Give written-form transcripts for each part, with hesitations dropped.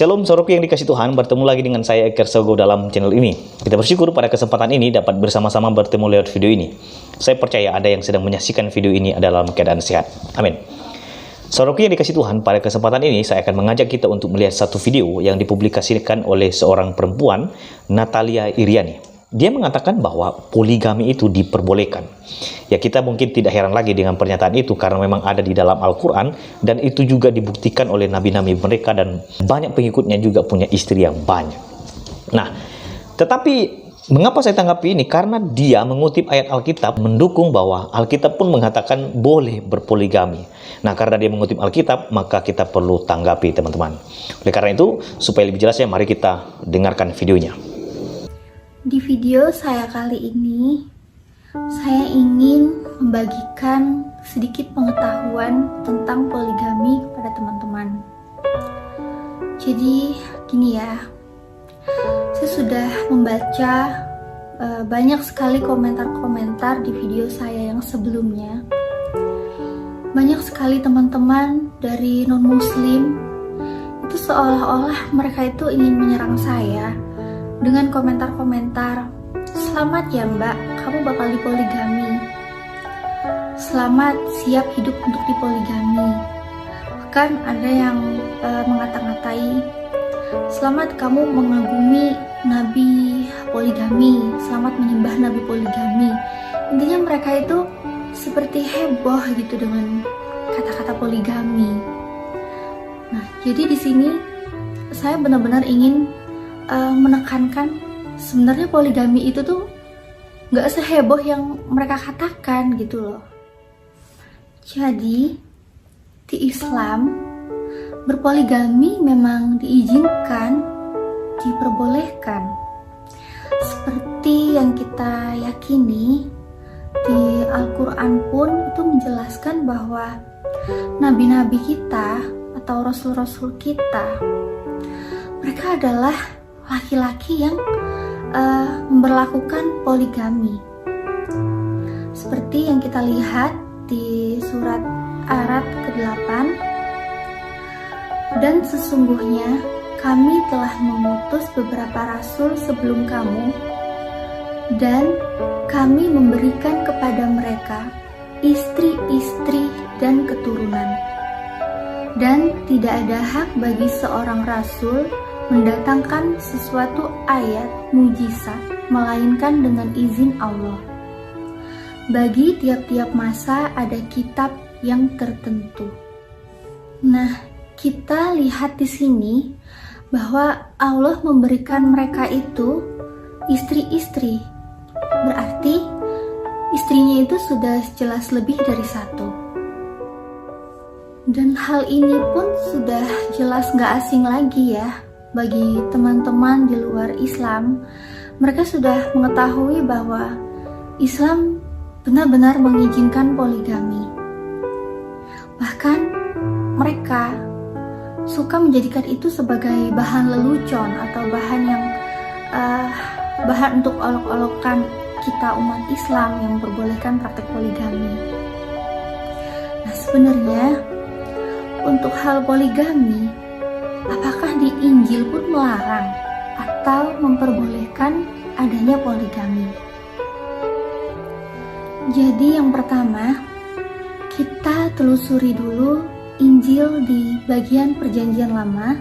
Shalom saudaraku yang dikasih Tuhan, bertemu lagi dengan saya Eker Sogo dalam channel ini. Kita bersyukur pada kesempatan ini dapat bersama-sama bertemu lewat video ini. Saya percaya ada yang sedang menyaksikan video ini dalam keadaan sehat. Amin. Saudaraku yang dikasih Tuhan, pada kesempatan ini saya akan mengajak kita untuk melihat satu video yang dipublikasikan oleh seorang perempuan, Natalia Iriani. Dia mengatakan bahwa poligami itu diperbolehkan. Ya, kita mungkin tidak heran lagi dengan pernyataan itu karena memang ada di dalam Al-Quran dan itu juga dibuktikan oleh nabi-nabi mereka dan banyak pengikutnya juga punya istri yang banyak. Nah, tetapi mengapa saya tanggapi ini? Karena dia mengutip ayat Alkitab mendukung bahwa Alkitab pun mengatakan boleh berpoligami. Nah, karena dia mengutip Alkitab, maka kita perlu tanggapi teman-teman. Oleh karena itu, supaya lebih jelasnya, mari kita dengarkan videonya. Di video saya kali ini, saya ingin membagikan sedikit pengetahuan tentang poligami kepada teman-teman. Jadi gini ya, saya sudah membaca banyak sekali komentar-komentar di video saya yang sebelumnya. Banyak sekali teman-teman dari non-muslim itu seolah-olah mereka itu ingin menyerang saya dengan komentar-komentar, "Selamat ya mbak, kamu bakal dipoligami. Selamat, siap hidup untuk dipoligami." Bahkan ada yang mengata-ngatai, "Selamat kamu mengagumi nabi poligami, selamat menyembah nabi poligami." Intinya mereka itu seperti heboh gitu dengan kata-kata poligami. Nah, jadi di sini saya benar-benar ingin menekankan sebenarnya poligami itu tuh nggak seheboh yang mereka katakan gitu loh. Jadi di Islam berpoligami memang diizinkan, diperbolehkan. Seperti yang kita yakini di Al-Quran pun itu menjelaskan bahwa nabi-nabi kita atau rasul-rasul kita, mereka adalah laki-laki yang memberlakukan poligami. Seperti yang kita lihat di surat Arad ke-8, "Dan sesungguhnya kami telah mengutus beberapa rasul sebelum kamu, dan kami memberikan kepada mereka istri-istri dan keturunan. Dan tidak ada hak bagi seorang rasul mendatangkan sesuatu ayat mujizat melainkan dengan izin Allah. Bagi tiap-tiap masa ada kitab yang tertentu." Nah, kita lihat di sini bahwa Allah memberikan mereka itu istri-istri. Berarti istrinya itu sudah jelas lebih dari satu. Dan hal ini pun sudah jelas gak asing lagi ya bagi teman-teman di luar Islam. Mereka sudah mengetahui bahwa Islam benar-benar mengizinkan poligami. Bahkan mereka suka menjadikan itu sebagai bahan lelucon atau bahan yang bahan untuk olok-olokan kita umat Islam yang memperbolehkan praktek poligami. Nah, sebenarnya untuk hal poligami, apakah di Injil pun melarang atau memperbolehkan adanya poligami? Jadi yang pertama, kita telusuri dulu Injil di bagian Perjanjian Lama.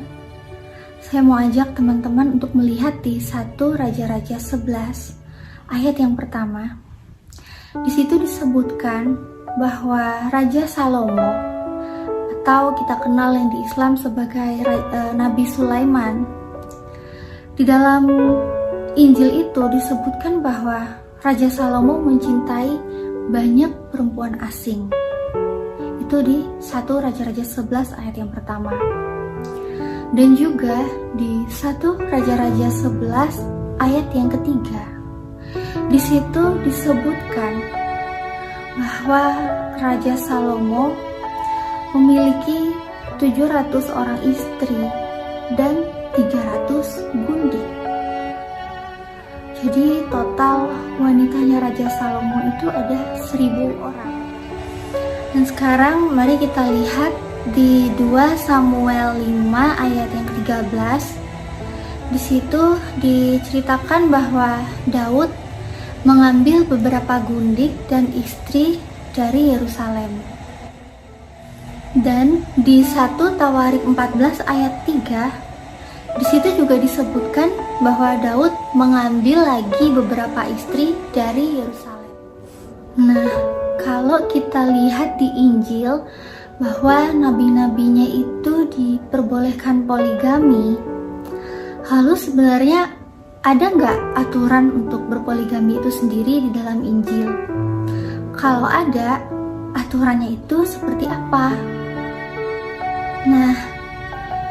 Saya mau ajak teman-teman untuk melihat di 1 Raja-Raja 11 ayat yang pertama. Di situ disebutkan bahwa Raja Salomo, atau kita kenal yang di Islam sebagai Nabi Sulaiman, di dalam Injil itu disebutkan bahwa Raja Salomo mencintai banyak perempuan asing. Itu di 1 Raja-Raja 11 ayat yang pertama. Dan juga di 1 Raja-Raja 11 ayat yang ketiga. Di situ disebutkan bahwa Raja Salomo memiliki 700 orang istri dan 300 gundik. Jadi total wanitanya Raja Salomo itu ada 1000 orang. Dan sekarang mari kita lihat di 2 Samuel 5 ayat yang ke-13. Di situ diceritakan bahwa Daud mengambil beberapa gundik dan istri dari Yerusalem. Dan di 1 Tawarik 14 ayat 3, di situ juga disebutkan bahwa Daud mengambil lagi beberapa istri dari Yerusalem. Nah, kalau kita lihat di Injil bahwa nabi-nabinya itu diperbolehkan poligami, lalu sebenarnya ada nggak aturan untuk berpoligami itu sendiri di dalam Injil? Kalau ada, aturannya itu seperti apa? Nah,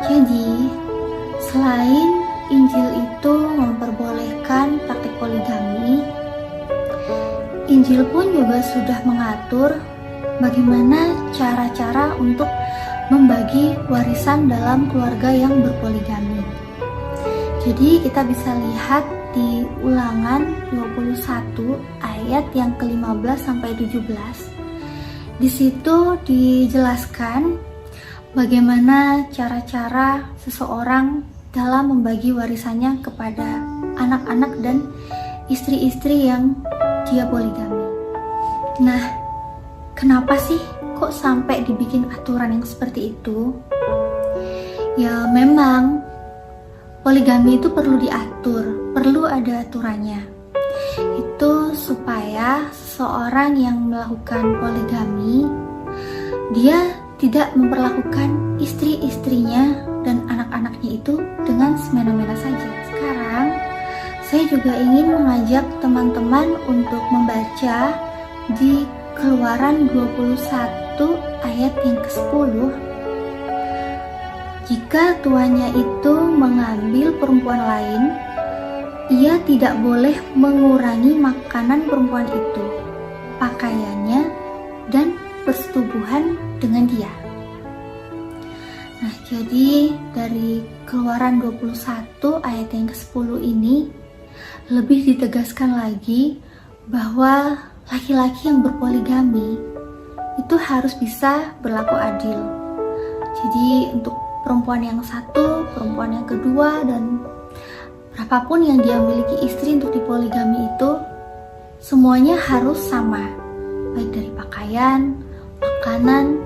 jadi selain Injil itu memperbolehkan praktik poligami, Injil pun juga sudah mengatur bagaimana cara-cara untuk membagi warisan dalam keluarga yang berpoligami. Jadi kita bisa lihat di Ulangan 21 ayat yang ke-15 sampai 17. Di situ dijelaskan bagaimana cara-cara seseorang dalam membagi warisannya kepada anak-anak dan istri-istri yang dia poligami. Nah, kenapa sih kok sampai dibikin aturan yang seperti itu? Ya memang poligami itu perlu diatur, perlu ada aturannya. Itu supaya seseorang yang melakukan poligami, dia tidak memperlakukan istri-istrinya dan anak-anaknya itu dengan semena-mena saja. Sekarang, saya juga ingin mengajak teman-teman untuk membaca di Keluaran 21 ayat yang ke-10. Jika tuannya itu mengambil perempuan lain, ia tidak boleh mengurangi makanan perempuan itu, pakaiannya, dan persetubuhan dengan dia. Nah, jadi dari Keluaran 21 ayat yang ke-10 ini lebih ditegaskan lagi bahwa laki-laki yang berpoligami itu harus bisa berlaku adil. Jadi untuk perempuan yang satu, perempuan yang kedua, dan berapapun yang dia miliki istri untuk dipoligami itu, semuanya harus sama, baik dari pakaian, makanan,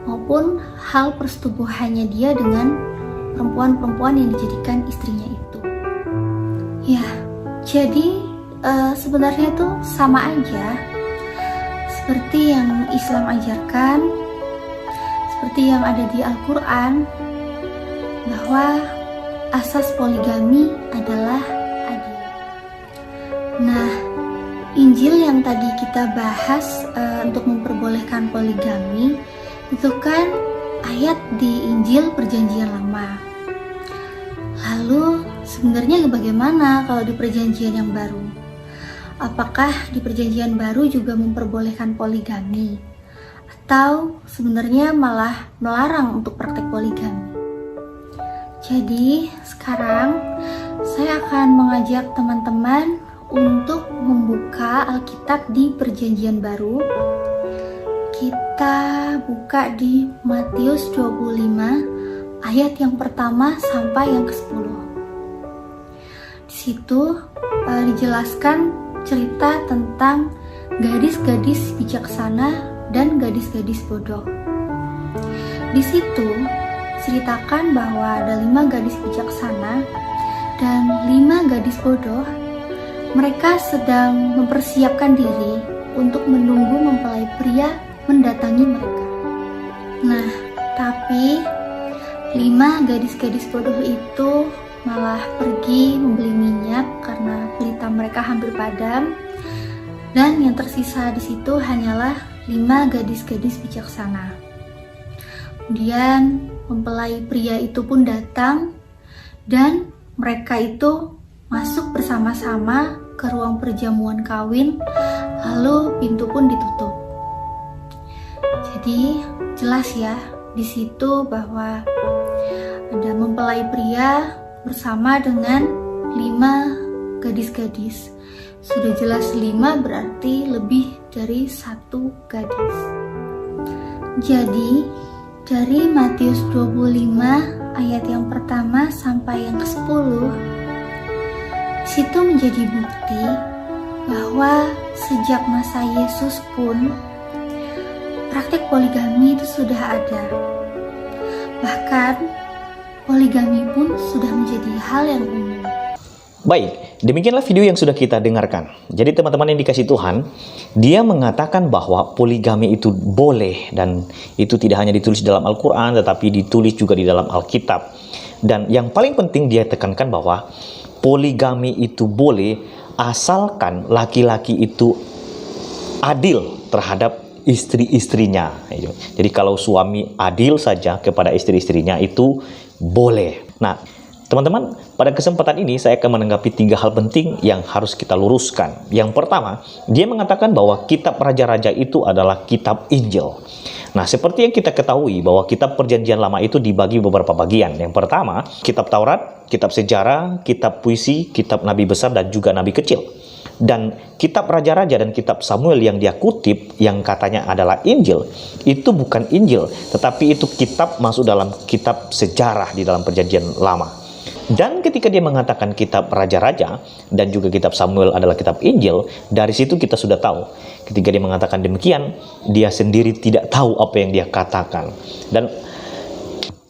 maupun hal persetubuhannya dia dengan perempuan-perempuan yang dijadikan istrinya itu. Ya, jadi sebenarnya itu sama aja seperti yang Islam ajarkan, seperti yang ada di Al-Quran, bahwa asas poligami adalah adil. Nah, Injil yang tadi kita bahas untuk memperbolehkan poligami itu kan ayat di Injil Perjanjian Lama. Lalu sebenarnya bagaimana kalau di Perjanjian yang baru? Apakah di Perjanjian baru juga memperbolehkan poligami? Atau sebenarnya malah melarang untuk praktek poligami? Jadi sekarang saya akan mengajak teman-teman untuk membuka Alkitab di Perjanjian Baru. Kita buka di Matius 25 ayat yang pertama sampai yang ke-10. Di situ dijelaskan cerita tentang gadis-gadis bijaksana dan gadis-gadis bodoh. Di situ ceritakan bahwa ada 5 gadis bijaksana dan 5 gadis bodoh. Mereka sedang mempersiapkan diri untuk menunggu mempelai pria mendatangi mereka. Nah, tapi 5 gadis-gadis bodoh itu malah pergi membeli minyak karena pelita mereka hampir padam, dan yang tersisa di situ hanyalah 5 gadis-gadis bijaksana. Kemudian mempelai pria itu pun datang dan mereka itu masuk bersama-sama ke ruang perjamuan kawin, lalu pintu pun ditutup. Jadi jelas ya di situ bahwa ada mempelai pria bersama dengan 5 gadis-gadis. Sudah jelas 5 berarti lebih dari 1 gadis. Jadi Dari Matius 25 ayat yang pertama sampai yang ke-10, situ menjadi bukti bahwa sejak masa Yesus pun praktik poligami itu sudah ada. Bahkan poligami pun sudah menjadi hal yang umum. Baik, demikianlah video yang sudah kita dengarkan. Jadi teman-teman yang dikasih Tuhan, dia mengatakan bahwa poligami itu boleh, dan itu tidak hanya ditulis dalam Al-Quran, tetapi ditulis juga di dalam Alkitab. Dan yang paling penting dia tekankan bahwa poligami itu boleh asalkan laki-laki itu adil terhadap istri-istrinya. Jadi kalau suami adil saja kepada istri-istrinya itu boleh. Nah, teman-teman, pada kesempatan ini saya akan menanggapi 3 hal penting yang harus kita luruskan. Yang pertama, dia mengatakan bahwa kitab Raja-Raja itu adalah kitab Injil. Nah, seperti yang kita ketahui bahwa kitab Perjanjian Lama itu dibagi beberapa bagian. Yang pertama, kitab Taurat, kitab sejarah, kitab puisi, kitab nabi besar, dan juga nabi kecil. Dan kitab Raja-Raja dan kitab Samuel yang dia kutip, yang katanya adalah Injil, itu bukan Injil, tetapi itu kitab masuk dalam kitab sejarah di dalam Perjanjian Lama. Dan ketika dia mengatakan kitab Raja-Raja dan juga kitab Samuel adalah kitab Injil, dari situ kita sudah tahu. Ketika dia mengatakan demikian, dia sendiri tidak tahu apa yang dia katakan. Dan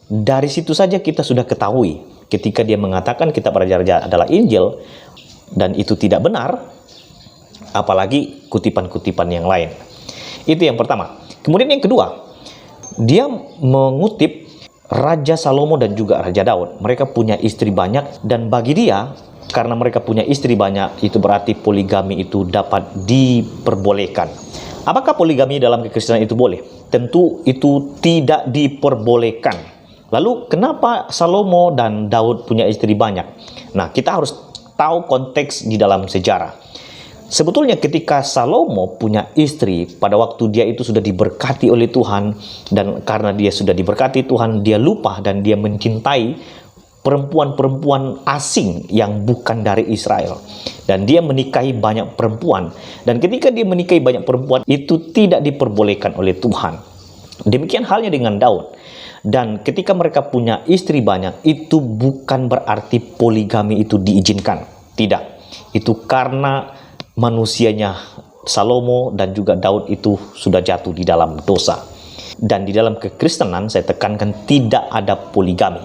dari situ saja kita sudah ketahui, ketika dia mengatakan kitab Raja-Raja adalah Injil, dan itu tidak benar, apalagi kutipan-kutipan yang lain. Itu yang pertama. Kemudian yang kedua, dia mengutip Raja Salomo dan juga Raja Daud. Mereka punya istri banyak, dan bagi dia, karena mereka punya istri banyak, itu berarti poligami itu dapat diperbolehkan. Apakah poligami dalam kekristenan itu boleh? Tentu itu tidak diperbolehkan. Lalu kenapa Salomo dan Daud punya istri banyak? Nah, kita harus tahu konteks di dalam sejarah. Sebetulnya ketika Salomo punya istri, pada waktu dia itu sudah diberkati oleh Tuhan, dan karena dia sudah diberkati Tuhan, dia lupa dan dia mencintai perempuan-perempuan asing yang bukan dari Israel. Dan dia menikahi banyak perempuan. Dan ketika dia menikahi banyak perempuan, itu tidak diperbolehkan oleh Tuhan. Demikian halnya dengan Daud. Dan ketika mereka punya istri banyak, itu bukan berarti poligami itu diizinkan. Tidak. Itu karena manusianya Salomo dan juga Daud itu sudah jatuh di dalam dosa. Dan di dalam kekristenan saya tekankan tidak ada poligami.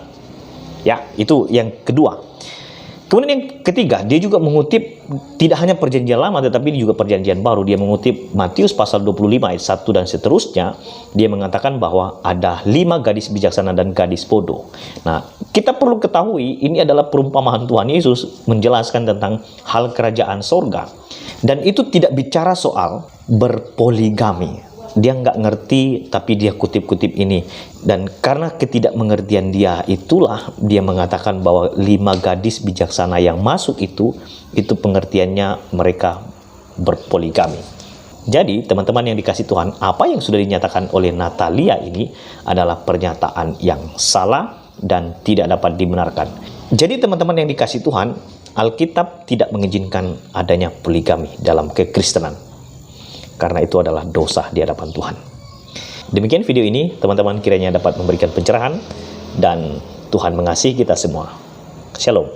Ya, itu yang kedua. Kemudian yang ketiga, dia juga mengutip tidak hanya Perjanjian Lama tetapi juga Perjanjian Baru. Dia mengutip Matius pasal 25 ayat 1 dan seterusnya. Dia mengatakan bahwa ada 5 gadis bijaksana dan gadis bodoh. Nah, kita perlu ketahui ini adalah perumpamaan Tuhan Yesus menjelaskan tentang hal kerajaan sorga. Dan itu tidak bicara soal berpoligami. Dia nggak ngerti, tapi dia kutip-kutip ini. Dan karena ketidakmengertian dia, itulah dia mengatakan bahwa 5 gadis bijaksana yang masuk itu pengertiannya mereka berpoligami. Jadi, teman-teman yang dikasih Tuhan, apa yang sudah dinyatakan oleh Natalia ini adalah pernyataan yang salah dan tidak dapat dibenarkan. Jadi, teman-teman yang dikasih Tuhan, Alkitab tidak mengizinkan adanya poligami dalam kekristenan. Karena itu adalah dosa di hadapan Tuhan. Demikian video ini, teman-teman kiranya dapat memberikan pencerahan, dan Tuhan mengasihi kita semua. Shalom.